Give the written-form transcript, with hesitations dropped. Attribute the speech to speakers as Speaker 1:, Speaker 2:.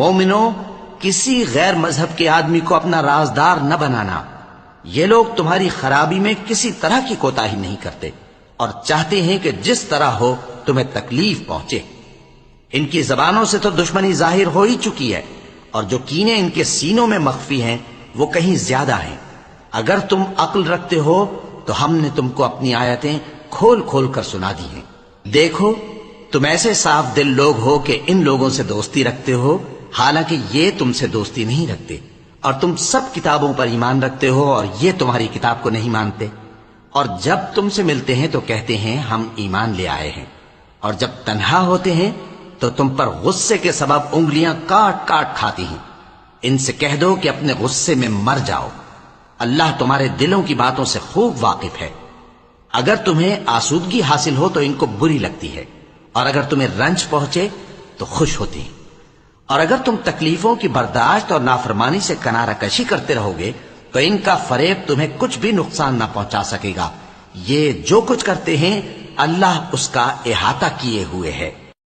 Speaker 1: مومنوں، کسی غیر مذہب کے آدمی کو اپنا رازدار نہ بنانا۔ یہ لوگ تمہاری خرابی میں کسی طرح کی کوتاہی نہیں کرتے اور چاہتے ہیں کہ جس طرح ہو تمہیں تکلیف پہنچے۔ ان کی زبانوں سے تو دشمنی ظاہر ہو ہی چکی ہے، اور جو کینے ان کے سینوں میں مخفی ہیں وہ کہیں زیادہ ہیں۔ اگر تم عقل رکھتے ہو تو ہم نے تم کو اپنی آیتیں کھول کھول کر سنا دی ہیں۔ دیکھو، تم ایسے صاف دل لوگ ہو کہ ان لوگوں سے دوستی رکھتے ہو، حالانکہ یہ تم سے دوستی نہیں رکھتے، اور تم سب کتابوں پر ایمان رکھتے ہو اور یہ تمہاری کتاب کو نہیں مانتے، اور جب تم سے ملتے ہیں تو کہتے ہیں ہم ایمان لے آئے ہیں، اور جب تنہا ہوتے ہیں تو تم پر غصے کے سبب انگلیاں کاٹ کاٹ کھاتی ہیں۔ ان سے کہہ دو کہ اپنے غصے میں مر جاؤ، اللہ تمہارے دلوں کی باتوں سے خوب واقف ہے۔ اگر تمہیں آسودگی حاصل ہو تو ان کو بری لگتی ہے، اور اگر تمہیں رنج پہنچے تو خوش ہوتی ہیں، اور اگر تم تکلیفوں کی برداشت اور نافرمانی سے کنارہ کشی کرتے رہو گے تو ان کا فریب تمہیں کچھ بھی نقصان نہ پہنچا سکے گا۔ یہ جو کچھ کرتے ہیں اللہ اس کا احاطہ کیے ہوئے ہے۔